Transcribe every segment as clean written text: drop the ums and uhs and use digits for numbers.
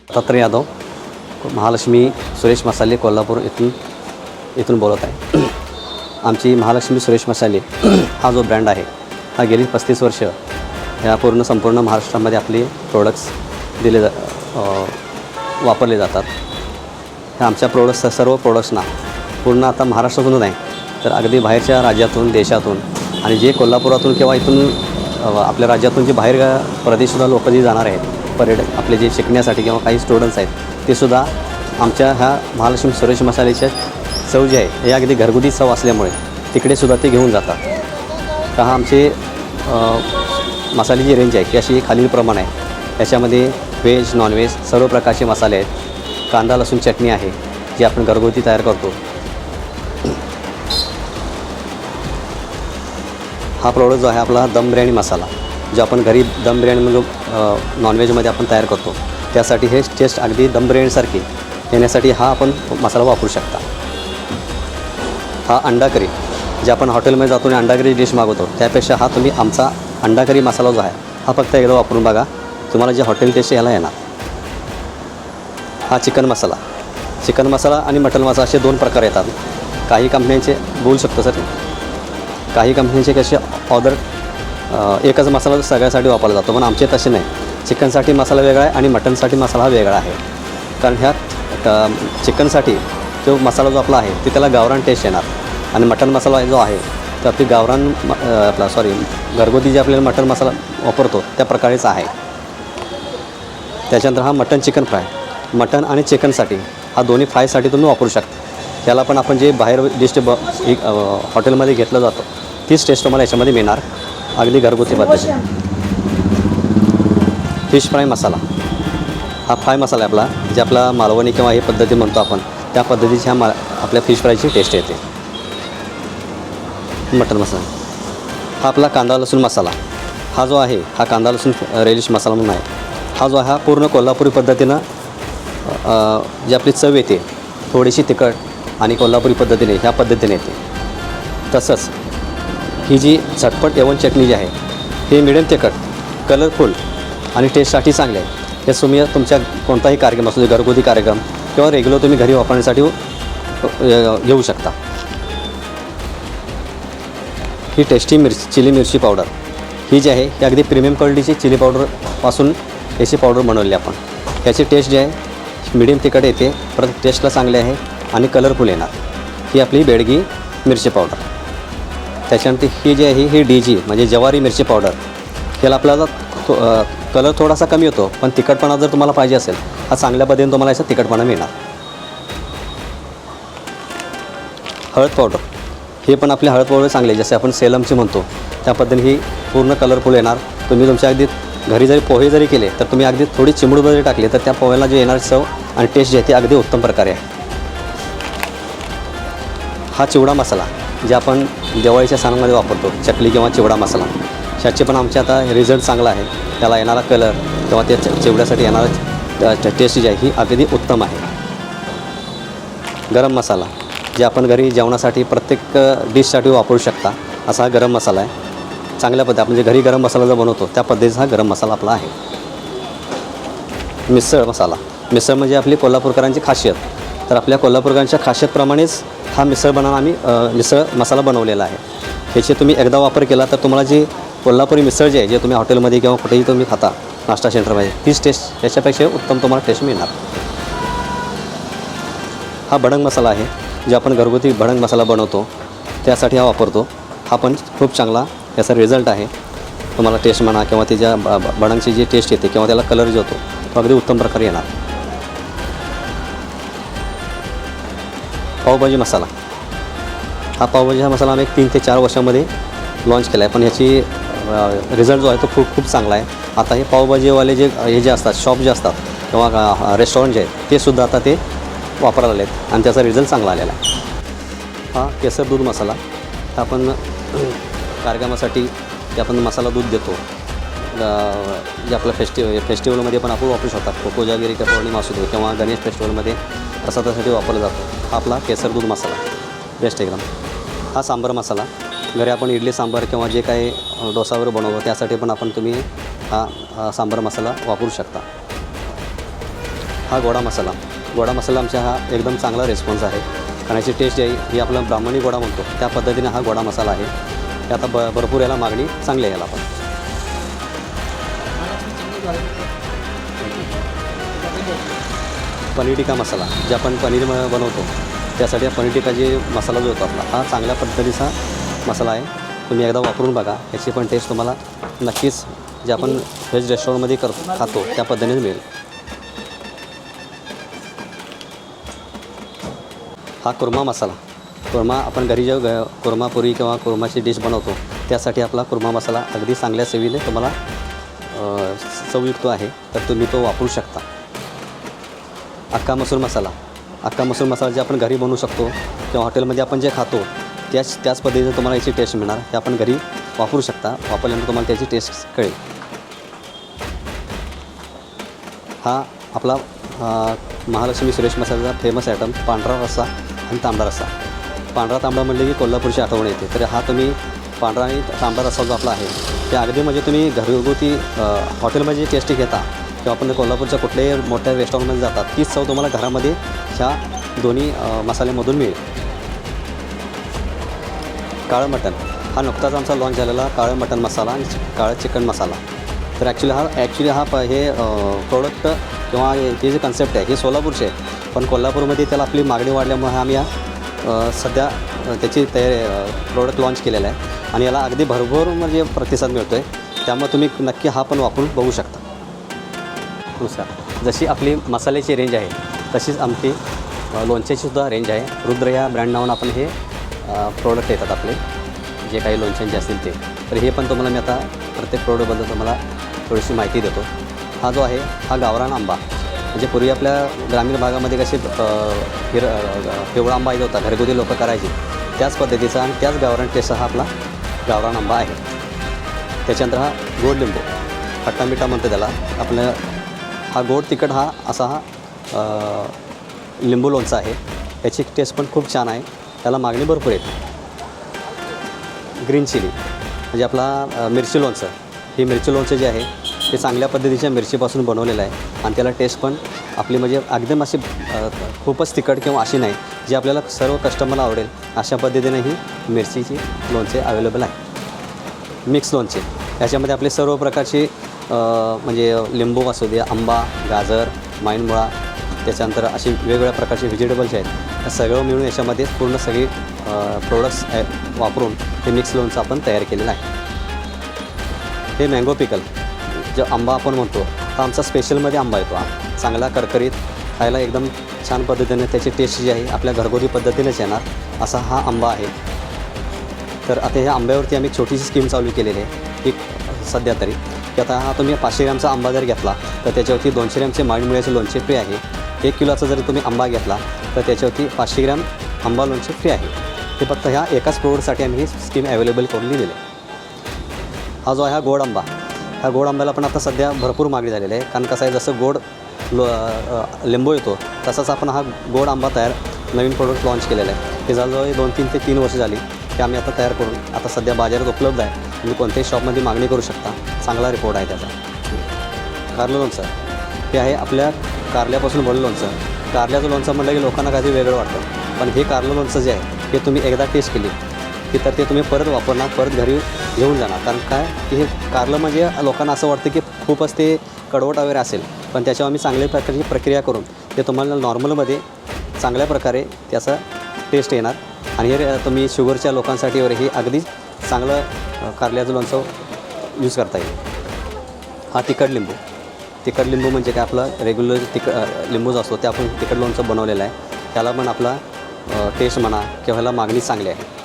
दत्तात्रय यादव, महालक्ष्मी सुरेश मसाले कोल्हापूर इथून बोलत आहे. आमची महालक्ष्मी सुरेश मसाले हा जो ब्रँड आहे हा गेली 35 वर्ष ह्या संपूर्ण महाराष्ट्रामध्ये आपले प्रोडक्ट्स वापरले जातात. ह्या आमच्या सर्व प्रोडक्ट्सना पूर्ण आता महाराष्ट्रातून नाही तर अगदी बाहेरच्या राज्यातून, देशातून आणि जे कोल्हापुरातून किंवा इथून आपल्या राज्यातून जे बाहेर प्रदेशाला लोक जे जाणार आहेत पर्यटक आपले जे शिकण्यासाठी किंवा काही स्टुडंट्स आहेत ते सुद्धा आमच्या ह्या महालक्ष्मी सुरेश मसाल्याच्या चव जी आहे हे अगदी घरगुती चव असल्यामुळे तिकडे सुद्धा ते घेऊन जातात. तर हा आमचे मसाल्याची रेंज आहे की अशी खालीलप्रमाणे आहे. याच्यामध्ये व्हेज, नॉनव्हेज सर्व प्रकारचे मसाले आहेत. कांदा लसूण चटणी आहे जी आपण घरगुती तयार करतो. हा प्रोडक्ट जो आहे आपला दम बिर्याणी मसाला जो आपण घरी दम बिर्याणी म्हणजे नॉनव्हेजमध्ये आपण तयार करतो त्यासाठी हे टेस्ट अगदी दम बिर्याणीसारखी येण्यासाठी हा आपण मसाला वापरू शकता. हा अंडा करी जे आपण हॉटेलमध्ये जातो आणि अंडा करी डिश मागवतो त्यापेक्षा हा तुम्ही आमचा अंडा करी मसाला जो आहे हा फक्त एकदा वापरून बघा, तुम्हाला जे हॉटेल टेस्ट याला येणार. हा चिकन मसाला आणि मटन मसाला असे 2 प्रकार येतात. काही कंपन्यांचे बोलू शकतो सर, काही कंपन्यांचे कसे ऑर्डर एकच मसाला सगळ्यासाठी वापरला जातो, पण आमचे तसे नाही. चिकनसाठी मसाला वेगळा आहे आणि मटनसाठी मसाला हा वेगळा आहे. कारण ह्या चिकनसाठी जो मसाला जो आपला आहे ते त्याला गावरान टेस्ट येणार आणि मटन मसाला जो आहे तर आपली गावरान घरगुती जे आपल्याला मटन मसाला वापरतो त्या प्रकारेच आहे. त्याच्यानंतर हा मटन चिकन फ्राय, मटन आणि चिकनसाठी हा दोन्ही फ्रायसाठी तुम्ही वापरू शकता. त्याला पण आपण जे बाहेर डिश हॉटेलमध्ये घेतलं जातं तीच टेस्ट तुम्हाला याच्यामध्ये मिळणार अगदी घरगुती पद्धतीने. फिश फ्राय मसाला हा फ्राय मसाला आहे आपला जे आपला मालवणी किंवा हे पद्धती म्हणतो आपण त्या पद्धतीची आपल्या फिश फ्रायची टेस्ट येते. मटन मसाला हा आपला कांदा लसूण मसाला हा जो आहे हा कांदा लसूण रेलिश मसाला म्हणून आहे. हा जो आहे हा पूर्ण कोल्हापुरी पद्धतीनं जी आपली चव येते थोडीशी तिखट आणि कोल्हापुरी पद्धतीने ह्या पद्धतीने येते. तसंच ही जी झटपट एवन चटणी जी आहे ही मिडियम तिखट, कलरफुल आणि टेस्टसाठी चांगली आहे. हे तुम्ही तुमच्या कोणताही कार्यक्रम असतो घरगुती कार्यक्रम किंवा रेग्युलर तुम्ही घरी वापरण्यासाठी घेऊ शकता. ही टेस्टी चिली मिरची पावडर ही जी आहे ही अगदी प्रीमियम क्वालिटीची चिली पावडरपासून याची पावडर बनवली आपण. याची टेस्ट जी आहे मिडियम तिखट येते, परत टेस्टला चांगली आहे आणि कलरफुल येणार. ही आपली बेडगी मिरची पावडर. त्याच्यानंतर ही जी आहे ही DG म्हणजे जवारी मिरची पावडर. ह्याला आपल्याला कलर थोडासा कमी होतो पण तिखटपणा जर तुम्हाला पाहिजे असेल हा चांगल्या पद्धतीने तुम्हाला याचा तिखटपणा मिळणार. हळद पावडर हे पण आपली हळद पावडर चांगली आहे जसे आपण सेलमची म्हणतो त्या पद्धतीने ही पूर्ण कलरफुल येणार. तुम्ही तुमच्या अगदी घरी जरी पोहे जरी केले तर तुम्ही अगदी थोडी चिमूट जरी टाकली तर त्या पोह्याला जे येणार चव आणि टेस्ट जी आहे ती अगदी उत्तम प्रकारे आहे. हा चिवडा मसाला जे आपण दिवाळीच्या सणामध्ये वापरतो चकली किंवा चिवडा मसाला ह्याचे पण आमचे आता रिझल्ट चांगला आहे. त्याला येणारा कलर किंवा त्या चिवड्यासाठी येणारा टेस्ट जी आहे ही अगदी उत्तम आहे. गरम मसाला जे आपण घरी जेवणासाठी प्रत्येक डिशसाठी वापरू शकता असा हा गरम मसाला आहे. चांगल्या पद्धती आपण जे घरी गरम मसाला जो बनवतो त्या पद्धतीचा हा गरम मसाला आपला आहे. मिसळ मिसळ म्हणजे आपली कोल्हापूरकरांची खासियत. तर आपल्या कोल्हापूरकरांच्या खासियतप्रमाणेच हा मिसळ मसाला बनवलेला आहे. ह्याचे तुम्ही एकदा वापर केला तर तुम्हाला जी कोल्हापुरी मिसळ जी आहे जे तुम्ही हॉटेलमध्ये किंवा कुठेही तुम्ही खाता नाश्ता सेंटरमध्ये तीच टेस्ट याच्यापेक्षा उत्तम तुम्हाला टेस्ट मिळणार. हा भडंग मसाला आहे जे आपण घरगुती भडंग मसाला बनवतो त्यासाठी हा वापरतो. हा पण खूप चांगला याचा रिझल्ट आहे. तुम्हाला टेस्ट म्हणा किंवा त्याच्या भडंगची जी टेस्ट येते किंवा त्याला कलर जो होतो तो अगदी उत्तम प्रकारे येणार. पावभाजी मसाला हा पावभाजी हा मसाला आम्ही 3 ते 4 वर्षामध्ये लॉन्च केला आहे पण ह्याची रिझल्ट जो आहे तो खूप चांगला आहे. आता हे पावभाजीवाले जे असतात शॉप जे असतात किंवा रेस्टॉरंट जे आहेत ते सुद्धा आता ते वापरायला आले आहेत आणि त्याचा रिझल्ट चांगला आलेला आहे. हा केसर दूध मसाला हा आपण कार्यक्रमासाठी जे आपण मसाला दूध देतो जे आपलं फेस्टिवलमध्ये पण आपण वापरू शकतात. कोजागिरी किंवा पौर्णिमा असू दे किंवा गणेश फेस्टिवलमध्ये प्रसादासाठी वापरला जातो. हा आपला केसर दूध मसाला बेस्ट एकदम. हा सांबार मसाला घरी आपण इडली सांबार किंवा जे काही डोसा वगैरे बनवतो त्यासाठी पण आपण तुम्ही हा सांबार मसाला वापरू शकता. हा गोडा मसाला आमचा हा एकदम चांगला रिस्पॉन्स आहे. कारण याची टेस्ट आहे ही आपला ब्राह्मणी गोडा म्हणतो त्या पद्धतीने हा गोडा मसाला आहे. हे आता भरपूर याला मागणी चांगली आहे याला पण. पनीर टिक्का मसाला जे आपण पनीर बनवतो त्यासाठी हा पनीर टिक्का जे मसाला जो होतो आपला हा चांगल्या पद्धतीचा मसाला आहे. तुम्ही एकदा वापरून बघा. याची पण टेस्ट तुम्हाला नक्कीच जे आपण व्हेज रेस्टॉरंटमध्ये खातो त्या पद्धतीने मिळेल. हा कुर्मा मसाला आपण घरी जेव्हा कुर्मापुरी किंवा कुर्माची डिश बनवतो त्यासाठी आपला कुर्मा मसाला अगदी चांगल्या चवीने तुम्हाला चवयुक्त आहे तर तुम्ही तो वापरू शकता. अख्खा मसूर मसाला जे आपण घरी बनवू शकतो किंवा हॉटेलमध्ये आपण जे खातो त्याच पद्धतीने तुम्हाला याची टेस्ट मिळणार. ते आपण घरी वापरू शकता. वापरल्यानंतर तुम्हाला त्याची टेस्ट कळेल. हा आपला महालक्ष्मी सुरेश मसाल्याचा फेमस आयटम पांढरा रस्सा आणि तांबडा रस्सा. पांढरा तांबडा म्हणले की कोल्हापूरची आठवण येते. तर हा तुम्ही पांढरा आणि तांबडा रस्सा जो आपला आहे ते अगदी म्हणजे तुम्ही घरगुती हॉटेलमध्ये जे टेस्ट घेता किंवा आपण कोल्हापूरच्या कुठल्याही मोठ्या रेस्टॉरंटमध्ये जातात तीच चव तुम्हाला घरामध्ये ह्या दोन्ही मसाल्यामधून मिळेल. काळं मटण हा नुकताच आमचा लॉन्च झालेला काळं मटण मसाला आणि काळं चिकन मसाला. तर ॲक्च्युली हा हे प्रोडक्ट किंवा हे जे कन्सेप्ट आहे हे सोलापूरचे आहे पण कोल्हापूरमध्ये त्याला आपली मागणी वाढल्यामुळे आम्ही सध्या त्याची प्रोडक्ट लॉन्च केलेला आहे आणि याला अगदी भरभर म्हणजे प्रतिसाद मिळतो आहे. त्यामुळे तुम्ही नक्की हा पण वापरून बघू शकता. जशी आपली मसाल्याची रेंज आहे तशीच आमची लोणच्याचीसुद्धा रेंज आहे. रुद्र या ब्रँड नावानं आपण हे प्रोडक्ट येतात आपले जे काही लोणच्यांचे असतील ते. तर हे पण तुम्हाला मी आता प्रत्येक प्रोडक्टबद्दल तुम्हाला थोडीशी माहिती देतो. हा जो आहे हा गावरान आंबा म्हणजे पूर्वी आपल्या ग्रामीण भागामध्ये कसे पिवळा आंबा येत होता घरगुती लोक करायचे त्याच पद्धतीचा आणि त्याच गावरान टेस्टचा हा आपला गावरान आंबा आहे. त्याच्यानंतर हा गोड लिंबू खट्टा मिठा म्हणतो त्याला आपलं. हा गोड तिखट हा लिंबू लोणचा आहे. याची टेस्ट पण खूप छान आहे. त्याला मागणी भरपूर येते. ग्रीन चिली म्हणजे आपला मिरची लोणचं. ही मिरची लोणचं जे आहे ते चांगल्या पद्धतीच्या मिरचीपासून बनवलेलं आहे आणि त्याला टेस्ट पण आपली म्हणजे एकदम अशी खूपच तिखट किंवा अशी नाही जी आपल्याला सर्व कस्टमरला आवडेल अशा पद्धतीने ही मिरचीची लोणचे अवेलेबल आहे. मिक्स लोणचे याच्यामध्ये आपले सर्व प्रकारचे म्हणजे लिंबू असू दे आंबा गाजर माईनमुळा त्याच्यानंतर अशी वेगवेगळ्या प्रकारचे व्हेजिटेबल्स आहेत हे सगळं मिळून याच्यामध्ये पूर्ण सगळी प्रोडक्ट्स वापरून हे मिक्स लोणचं आपण तयार केलेलं आहे. हे मँगो पिकल जो आंबा आपण म्हणतो हा आमचा स्पेशलमध्ये आंबा येतो. हा चांगला करकरीत खायला एकदम छान पद्धतीने त्याची टेस्ट जी आहे आपल्या घरगुती पद्धतीनेच येणार असा हा आंबा आहे. तर आता ह्या आंब्यावरती आम्ही छोटीशी स्कीम चालू केलेली आहे की सध्या तरी की आता हा तुम्ही 500 ग्रॅमचा आंबा जर घेतला तर त्याच्यावरती 200 ग्रॅमचे माईनमुळ्याचे लोणचे फ्री आहे. 1 किलोचा जर तुम्ही आंबा घेतला तर त्याच्यावरती 500 ग्रॅम आंबा लोणचे फ्री आहे. ते फक्त ह्या एकाच प्रोडक्टसाठी आम्ही ही स्कीम अवेलेबल करून दिलेली आहे. हा जो आहे हा गोड आंबा ह्या गोड आंब्याला पण आता सध्या भरपूर मागणी झालेली आहे. कारण कसं आहे जसं गोड लिंबू येतो तसाच आपण हा गोड आंबा नवीन प्रोडक्ट लॉन्च केलेला आहे. हे जवळजवळ 2 ते 3 वर्ष झाली की आम्ही आता तयार करून आता सध्या बाजारात उपलब्ध आहे. तुम्ही कोणत्याही शॉपमध्ये मागणी करू शकता. चांगला रिपोर्ट आहे त्याचा. कारलं लोणचं हे आहे आपल्या कारल्यापासून बनलं लोणचं. कारल्याचं लोणचं म्हटलं की लोकांना काही वेगळं वाटतं पण हे कारलं लोणचं जे आहे हे तुम्ही एकदा टेस्ट केली की तर ते तुम्ही परत वापरणार परत घरी घेऊन जाणार. कारण काय की हे कारलं म्हणजे लोकांना असं वाटतं की खूपच ते कडवट वगैरे असेल पण त्याच्यावर आम्ही चांगल्या प्रकारची प्रक्रिया करून ते तुम्हाला नॉर्मलमध्ये चांगल्या प्रकारे त्याचा टेस्ट येणार. आणि हे तुम्ही शुगरच्या लोकांसाठी वगैरे हे अगदी चांगलं कारल्याचं लोणचं यूज करता येईल. हा तिखट लिंबू म्हणजे काय आपलं रेग्युलर लिंबू जो असतो ते आपण तिखट लोणचं बनवलेलं आहे. त्याला पण आपला टेस्ट म्हणा किंवा ह्याला मागणी चांगली आहे.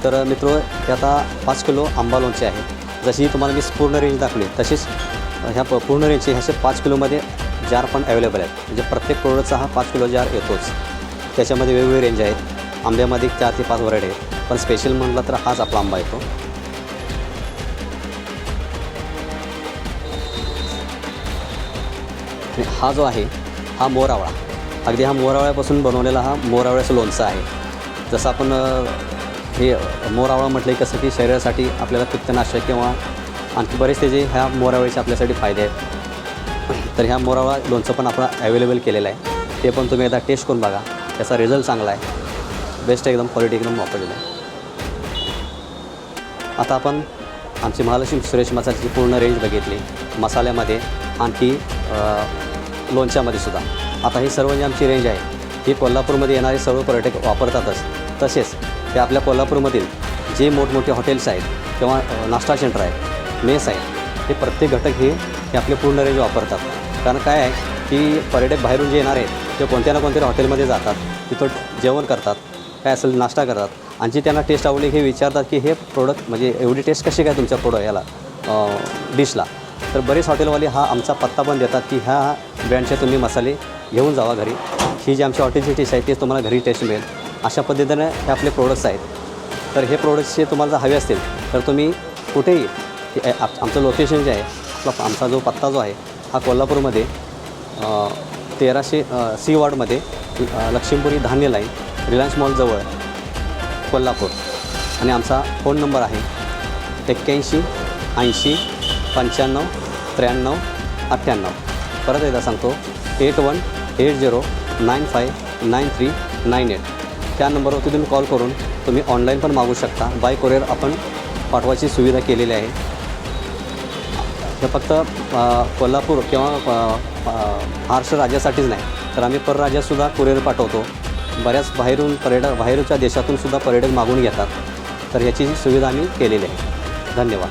तर मित्र हे आता 5 किलो आंबा लोणचे आहे. जशी तुम्हाला मी पूर्ण रेंज दाखवली तशीच ह्या पूर्ण रेंजचे ह्याचे 5 किलोमध्ये जार पण अवेलेबल आहेत. म्हणजे प्रत्येक प्रोडक्टचा हा 5 किलो जार येतोच. त्याच्यामध्ये वेगवेगळे रेंज आहेत. आंब्यामध्ये 4 ते 5 व्हरायटी आहेत पण स्पेशल म्हटलं तर हाच आपला आंबा येतो. हा जो आहे हा मोरावळा अगदी हा मोरावळ्यापासून बनवलेला हा मोरावळ्याचं लोणचं आहे. जसं आपण हे मोरावळा म्हटलं कसं की शरीरासाठी आपल्याला पित्तनाशक किंवा आणखी बरेच त्याचे ह्या मोरावळीचे आपल्यासाठी फायदे आहेत. तर ह्या मोरावळा लोणचं पण आपण अवेलेबल केलेलं आहे. ते पण तुम्ही एकदा टेस्ट करून बघा. त्याचा रिझल्ट चांगला आहे. बेस्ट एकदम क्वालिटी एकदम वापरलेलं आहे. आता आपण आमची महालक्ष्मी सुरेश मसाल्याची पूर्ण रेंज बघितली, मसाल्यामध्ये आणखी लोणच्यामध्ये सुद्धा. आता ही सर्व जी आमची रेंज आहे ही कोल्हापूरमध्ये येणारे सर्व पर्यटक वापरतातच. तसेच ते आपल्या कोल्हापूरमधील जे मोठमोठे हॉटेल्स आहेत किंवा नाश्ता सेंटर आहेत, मेस आहेत, हे प्रत्येक घटक हे आपले पूर्ण रेंज वापरतात. कारण काय आहे की पर्यटक बाहेरून जे येणार आहेत ते कोणत्या ना कोणत्या हॉटेलमध्ये जातात, तिथं जेवण करतात, काय असेल नाश्ता करतात आणि जी त्यांना टेस्ट आवडली हे विचारतात की हे प्रोडक्ट म्हणजे एवढी टेस्ट कशी काय तुमच्या याला डिशला. तर बरेच हॉटेलवाले हा आमचा पत्ता पण देतात की ह्या ब्रँडचे तुम्ही मसाले घेऊन जावा घरी. ही जी आमची हॉटेलची डिश आहे ते तुम्हाला घरी टेस्ट मिळेल. अशा पद्धतीने हे आपले प्रोडक्ट्स आहेत. तर हे प्रोडक्ट्सचे तुम्हाला जर हवे असतील तर तुम्ही कुठेही आमचं लोकेशन जे आहे आमचा जो पत्ता जो आहे हा कोल्हापूरमध्ये 1300 सी वॉर्डमध्ये लक्ष्मीपुरी धान्य लाईन रिलायन्स मॉलजवळ कोल्हापूर. आणि आमचा फोन नंबर आहे 81 80 95 93 98. परत एकदा सांगतो 8180959398. त्या नंबरवरती तुम्ही कॉल करून तुम्ही ऑनलाईन पण मागू शकता. बाय कोरिअर आपण पाठवायची सुविधा केलेली आहे. हे फक्त कोल्हापूर किंवा महाराष्ट्र राज्यासाठीच नाही तर आम्ही परराज्यातसुद्धा कुरिअर पाठवतो. बऱ्याच बाहेरच्या देशातून सुद्धा पर्यटक मागून घेतात. तर याची सुविधा आम्ही केलेली आहे. धन्यवाद.